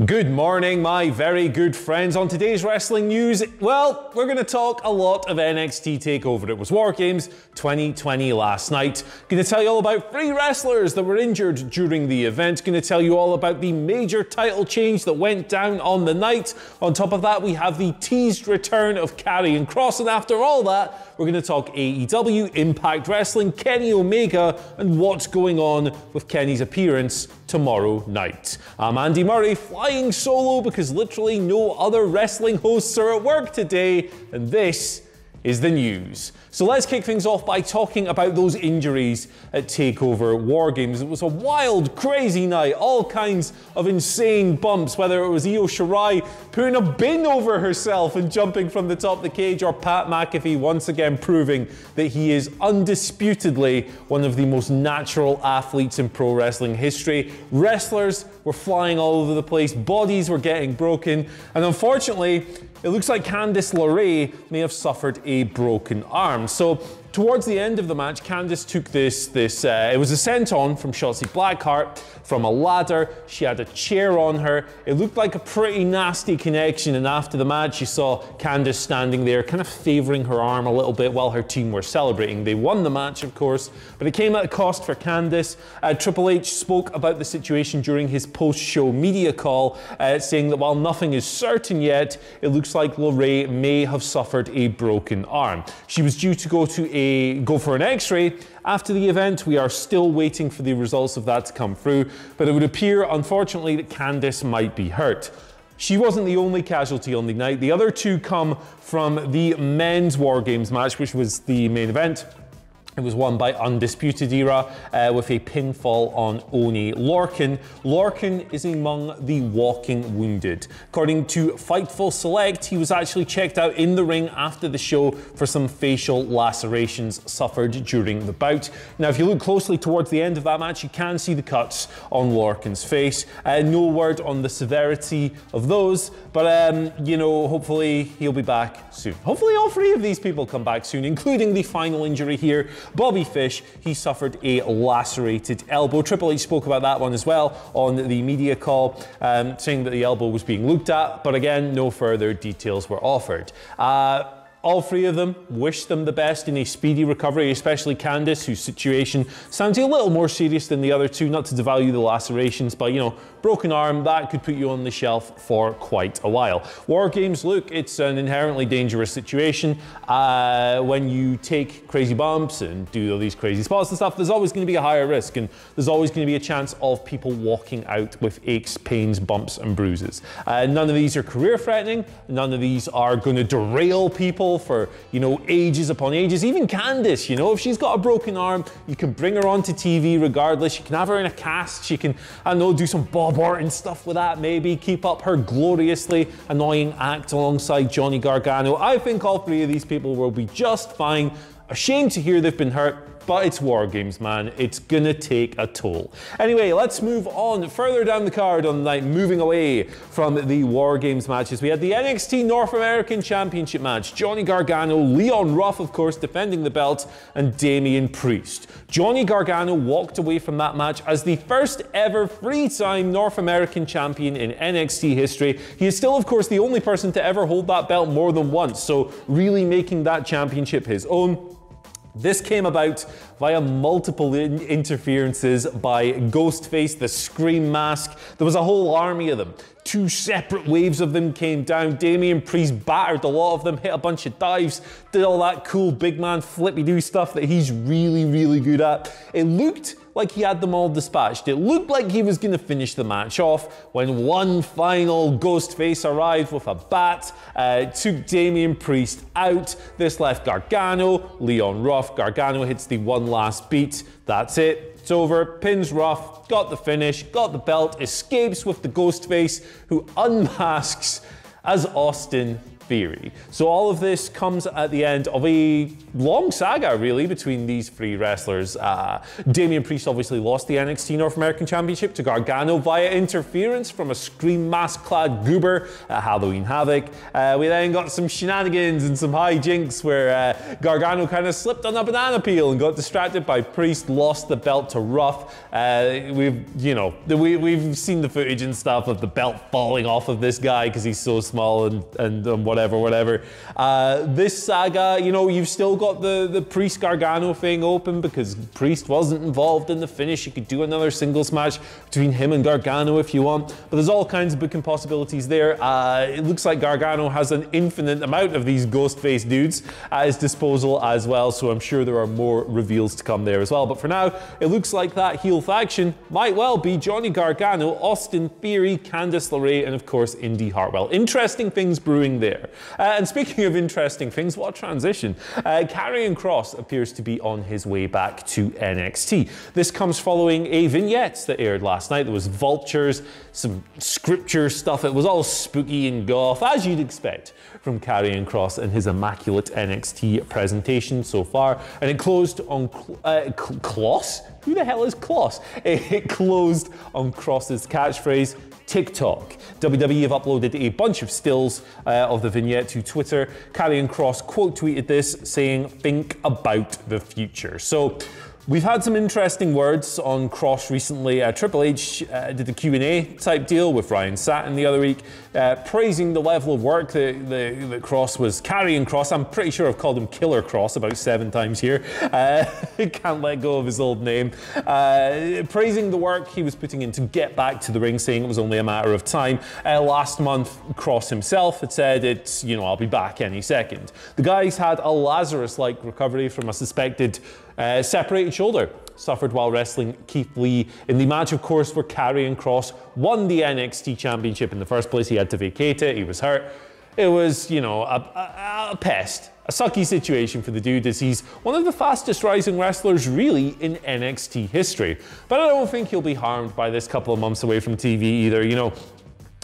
Good morning, my very good friends. On today's wrestling news, well, we're going to talk a lot of NXT TakeOver. It was WarGames 2020 last night. Going to tell you all about 3 wrestlers that were injured during the event. Going to tell you all about the major title change that went down on the night. On top of that, we have the teased return of Karrion Kross. And after all that, we're going to talk AEW, Impact Wrestling, Kenny Omega, and what's going on with Kenny's appearance tomorrow night. I'm Andy Murray, flying solo because literally no other wrestling hosts are at work today, and this is the news. So let's kick things off by talking about those injuries at TakeOver WarGames. It was a wild, crazy night, all kinds of insane bumps, whether it was Io Shirai putting a bin over herself and jumping from the top of the cage, or Pat McAfee once again proving that he is undisputedly one of the most natural athletes in pro wrestling history. Wrestlers were flying all over the place, bodies were getting broken, and unfortunately, it looks like Candice LeRae may have suffered a broken arm. So towards the end of the match, Candice took it was a senton from Shotzi Blackheart from a ladder. She had a chair on her. It looked like a pretty nasty connection, and after the match, you saw Candice standing there kind of favoring her arm a little bit while her team were celebrating. They won the match, of course, but it came at a cost for Candice. Triple H spoke about the situation during his post-show media call, saying that while nothing is certain yet, it looks like LeRae may have suffered a broken arm. She was due to go for an x-ray after the event. We are still waiting for the results of that to come through, but it would appear, unfortunately, that Candice might be hurt. She wasn't the only casualty on the night. The other 2 come from the men's WarGames match, which was the main event. It was won by Undisputed Era with a pinfall on Oney Lorcan. Lorcan is among the walking wounded. According to Fightful Select, he was actually checked out in the ring after the show for some facial lacerations suffered during the bout. Now, if you look closely towards the end of that match, you can see the cuts on Lorcan's face. No word on the severity of those, but you know, hopefully he'll be back soon. Hopefully all 3 of these people come back soon, including the final injury here. Bobby Fish, he suffered a lacerated elbow. Triple H spoke about that one as well on the media call, saying that the elbow was being looked at, but again, no further details were offered. All 3 of them wish them the best in a speedy recovery, especially Candice, whose situation sounds a little more serious than the other 2, not to devalue the lacerations, but you know, broken arm, that could put you on the shelf for quite a while. WarGames, look, it's an inherently dangerous situation. When you take crazy bumps and do all these crazy spots and stuff, there's always going to be a higher risk, and there's always going to be a chance of people walking out with aches, pains, bumps, and bruises. None of these are career-threatening. None of these are going to derail people for, you know, ages upon ages. Even Candice, you know, if she's got a broken arm, you can bring her onto TV regardless. You can have her in a cast. She can, I don't know, do some Bob Orton stuff with that, maybe keep up her gloriously annoying act alongside Johnny Gargano. I think all 3 of these people will be just fine. A shame to hear they've been hurt, but it's WarGames, man. It's gonna take a toll. Anyway, let's move on further down the card on the night, moving away from the WarGames matches. We had the NXT North American Championship match. Johnny Gargano, Leon Ruff, of course, defending the belt, and Damian Priest. Johnny Gargano walked away from that match as the first ever 3-time North American champion in NXT history. He is still, of course, the only person to ever hold that belt more than once, so really making that championship his own. This came about via multiple interferences by Ghostface, the Scream Mask. There was a whole army of them. 2 separate waves of them came down. Damian Priest battered a lot of them, hit a bunch of dives, did all that cool big man flippy-doo stuff that he's really, really good at. It looked like he had them all dispatched. It looked like he was going to finish the match off when one final Ghostface arrived with a bat, took Damian Priest out. This left Gargano, Leon Ruff. Gargano hits the one last beat. That's it. It's over. Pins Ruff, got the finish, got the belt, escapes with the Ghostface, who unmasks as Austin Theory. So all of this comes at the end of a long saga, really, between these three wrestlers. Damian Priest obviously lost the NXT North American Championship to Gargano via interference from a Scream mask-clad goober at Halloween Havoc. We then got some shenanigans and some hijinks where Gargano kind of slipped on a banana peel and got distracted by Priest, lost the belt to Ruff. We've seen the footage and stuff of the belt falling off of this guy because he's so small and whatever. This saga, you know, you've still got the Priest Gargano thing open because Priest wasn't involved in the finish. You could do another singles match between him and Gargano if you want, but there's all kinds of booking possibilities there. It looks like Gargano has an infinite amount of these ghost-faced dudes at his disposal as well, so I'm sure there are more reveals to come there as well. But for now, it looks like that heel faction might well be Johnny Gargano, Austin Theory, Candice LeRae, and of course Indy Hartwell. Interesting things brewing there. And speaking of interesting things, what a transition. Karrion Kross appears to be on his way back to NXT. This comes following a vignette that aired last night. There was vultures, some scripture stuff. It was all spooky and goth, as you'd expect from Karrion Kross and his immaculate NXT presentation so far. And it closed on Kloss? Who the hell is Kloss? It closed on Kross's catchphrase, TikTok. WWE have uploaded a bunch of stills of the vignette to Twitter. Karrion Kross quote tweeted this saying, "Think about the future." So we've had some interesting words on Kross recently. Triple H did a Q&A type deal with Ryan Satin the other week, praising the level of work that Kross was carrying. Kross, I'm pretty sure I've called him Killer Kross about 7 times here. Can't let go of his old name. Praising the work he was putting in to get back to the ring, saying it was only a matter of time. Last month, Kross himself had said, it's, you know, I'll be back any second. The guy's had a Lazarus-like recovery from a suspected separated shoulder suffered while wrestling Keith Lee in the match, of course, where Karrion Kross won the NXT Championship in the first place. He had to vacate it. He was hurt. It was, you know, a pest. A sucky situation for the dude, as he's one of the fastest rising wrestlers really in NXT history. But I don't think he'll be harmed by this couple of months away from TV either. You know,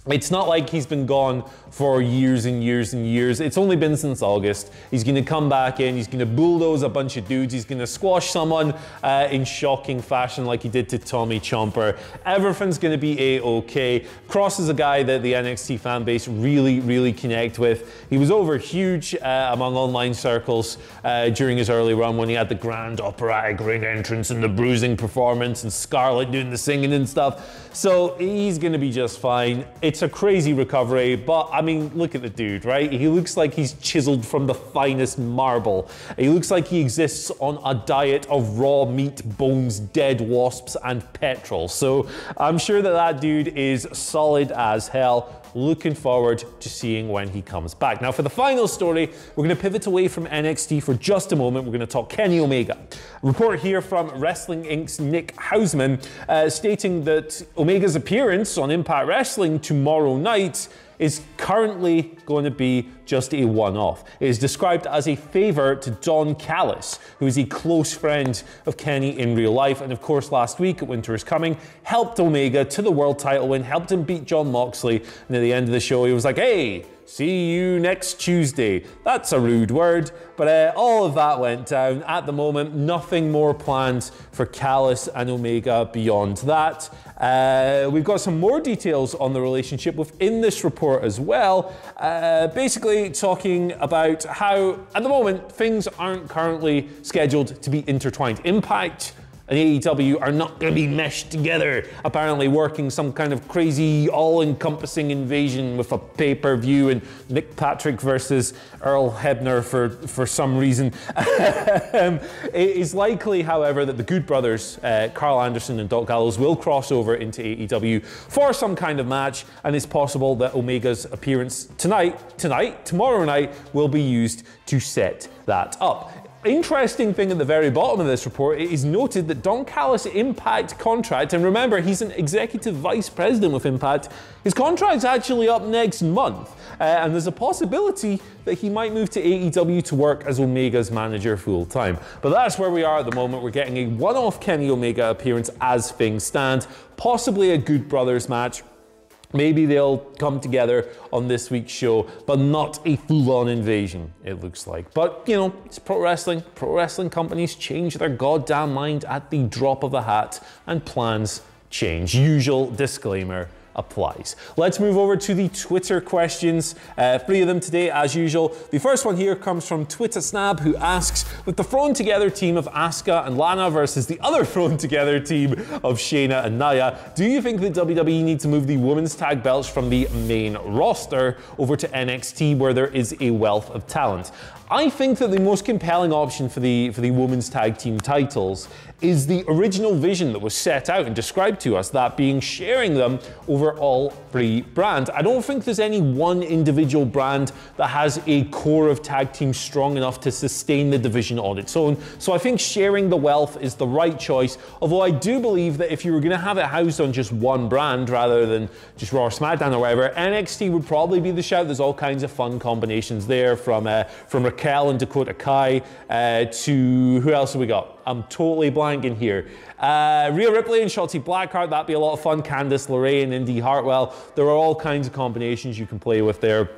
it's not like he's been gone for years and years and years. It's only been since August. He's going to come back in. He's going to bulldoze a bunch of dudes. He's going to squash someone in shocking fashion like he did to Tommy Chomper. Everything's going to be A-OK. Kross is a guy that the NXT fan base really connect with. He was over huge among online circles during his early run when he had the grand operatic ring entrance and the bruising performance and Scarlett doing the singing and stuff. So he's going to be just fine. It's a crazy recovery, but I mean, look at the dude, right? He looks like he's chiseled from the finest marble. He looks like he exists on a diet of raw meat, bones, dead wasps, and petrol. So I'm sure that dude is solid as hell. Looking forward to seeing when he comes back. Now, for the final story, we're going to pivot away from NXT for just a moment. We're going to talk Kenny Omega. A report here from Wrestling Inc.'s Nick Hausman stating that Omega's appearance on Impact Wrestling tomorrow night is currently going to be just a one-off. It is described as a favour to Don Callis, who is a close friend of Kenny in real life, and of course last week at Winter is Coming, helped Omega to the world title win, helped him beat Jon Moxley, and at the end of the show he was like, hey, see you next Tuesday. That's a rude word, but all of that went down. At the moment, nothing more planned for Callis and Omega beyond that. We've got some more details on the relationship within this report as well. Basically talking about how, at the moment, things aren't currently scheduled to be intertwined. Impact and AEW are not going to be meshed together, apparently working some kind of crazy all-encompassing invasion with a pay-per-view and Nick Patrick versus Earl Hebner for some reason. It is likely, however, that the Good Brothers, Carl Anderson and Doc Gallows, will cross over into AEW for some kind of match, and it's possible that Omega's appearance tomorrow night, will be used to set that up. Interesting thing at the very bottom of this report, it is noted that Don Callis' Impact contract, and remember he's an executive vice president with Impact, his contract's actually up next month, and there's a possibility that he might move to AEW to work as Omega's manager full time. But that's where we are at the moment. We're getting a one-off Kenny Omega appearance as things stand, possibly a Good Brothers match. Maybe they'll come together on this week's show, but not a full-on invasion, it looks like. But, you know, it's pro wrestling. Pro wrestling companies change their goddamn mind at the drop of a hat, and plans change. Usual disclaimer applies. Let's move over to the Twitter questions. 3 of them today, as usual. The first one here comes from Twitter Snab, who asks, with the thrown together team of Asuka and Lana versus the other thrown together team of Shayna and Nia, do you think that WWE need to move the women's tag belts from the main roster over to NXT, where there is a wealth of talent? I think that the most compelling option for the women's tag team titles is the original vision that was set out and described to us, that being sharing them over all 3 brands. I don't think there's any one individual brand that has a core of tag teams strong enough to sustain the division on its own. So I think sharing the wealth is the right choice, although I do believe that if you were going to have it housed on just one brand rather than just Raw or SmackDown or whatever, NXT would probably be the shout. There's all kinds of fun combinations there, from Raquel and Dakota Kai to who else have we got? I'm totally blanking here. Rhea Ripley and Shotzi Blackheart, that'd be a lot of fun. Candice LeRae and Indy Hartwell. There are all kinds of combinations you can play with there.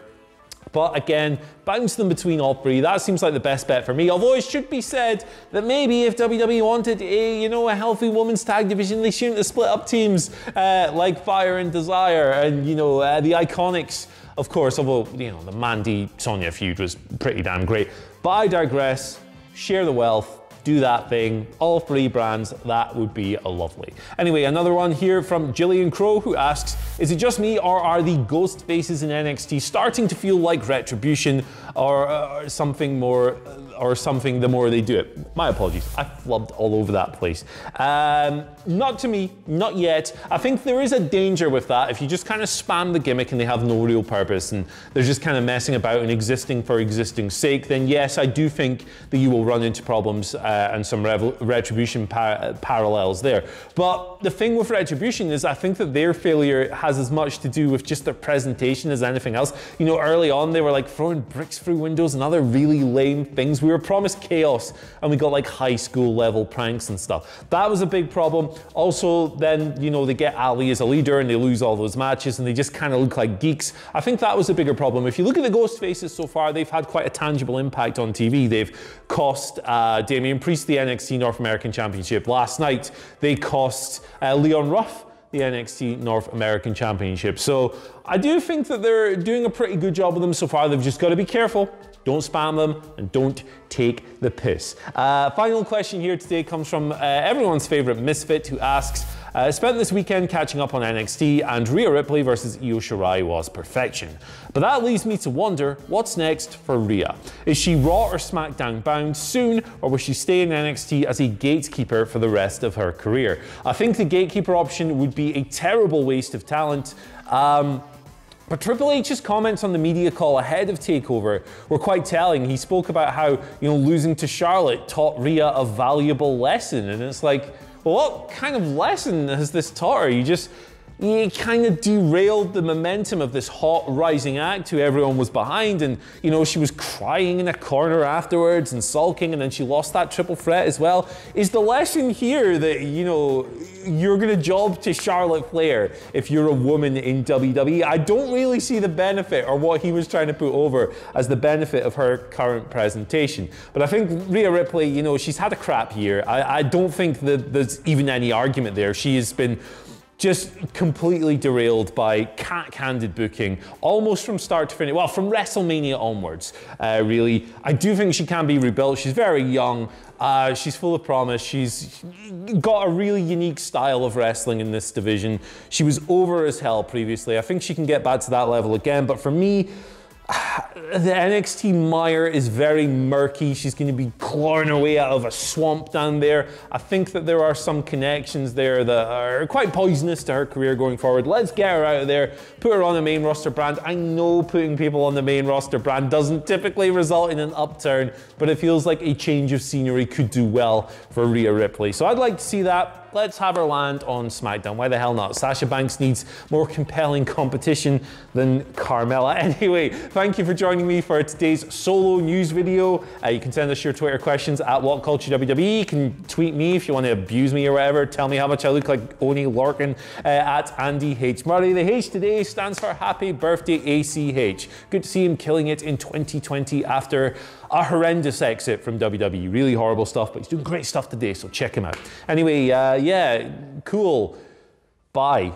But again, bounce them between all 3. That seems like the best bet for me. Although it should be said that maybe if WWE wanted a healthy women's tag division, they shouldn't have split up teams like Fire and Desire and, the Iconics, of course, although, the Mandy-Sonya feud was pretty damn great. But I digress. Share the wealth. Do that thing, all 3 brands, that would be lovely. Anyway, another one here from Jillian Crow, who asks, is it just me, or are the ghost faces in NXT starting to feel like Retribution or something more, or something the more they do it? My apologies, I flubbed all over that place. Not to me, not yet. I think there is a danger with that. If you just kind of spam the gimmick and they have no real purpose and they're just kind of messing about and existing for existing's sake, then yes, I do think that you will run into problems and some Retribution parallels there. But the thing with Retribution is I think that their failure has as much to do with just their presentation as anything else. Early on they were like throwing bricks through windows and other really lame things. We were promised chaos and we got like high school level pranks and stuff. That was a big problem. Also, then, they get Ali as a leader and they lose all those matches and they just kind of look like geeks. I think that was a bigger problem. If you look at the ghost faces so far, they've had quite a tangible impact on TV. They've cost Damian Priest the NXT North American Championship. Last night, they cost Leon Ruff the NXT North American Championship. So I do think that they're doing a pretty good job with them so far. They've just got to be careful. Don't spam them and don't take the piss. Final question here today comes from everyone's favorite Misfit, who asks, spent this weekend catching up on NXT, and Rhea Ripley versus Io Shirai was perfection. But that leaves me to wonder, what's next for Rhea? Is she Raw or SmackDown bound soon, or will she stay in NXT as a gatekeeper for the rest of her career? I think the gatekeeper option would be a terrible waste of talent. But Triple H's comments on the media call ahead of TakeOver were quite telling. He spoke about how, losing to Charlotte taught Rhea a valuable lesson. And it's like, well, what kind of lesson has this taught her? You kind of derailed the momentum of this hot rising act who everyone was behind, and she was crying in a corner afterwards and sulking, and then she lost that triple threat as well. Is the lesson here that you're gonna job to Charlotte Flair if you're a woman in WWE? I don't really see the benefit, or what he was trying to put over as the benefit of her current presentation. But I think Rhea Ripley, she's had a crap year. I don't think that there's even any argument there. She has been just completely derailed by cat-handed booking, almost from start to finish. Well, from WrestleMania onwards, really. I do think she can be rebuilt. She's very young. She's full of promise. She's got a really unique style of wrestling in this division. She was over as hell previously. I think she can get back to that level again. But for me, the NXT mire is very murky. She's going to be clawing her way out of a swamp down there. I think that there are some connections there that are quite poisonous to her career going forward. Let's get her out of there, put her on a main roster brand. I know putting people on the main roster brand doesn't typically result in an upturn, but it feels like a change of scenery could do well for Rhea Ripley. So I'd like to see that. let's have her land on SmackDown. Why the hell not? Sasha Banks needs more compelling competition than Carmella. Anyway, thank you for joining me for today's solo news video. You can send us your Twitter questions at WhatCulture WWE. You can tweet me if you want to abuse me or whatever. Tell me how much I look like Oni Lorcan at Andy H. Murray. The H today stands for Happy Birthday ACH. Good to see him killing it in 2020 after a horrendous exit from WWE. Really horrible stuff, but he's doing great stuff today, so check him out. Anyway, yeah, cool. Bye.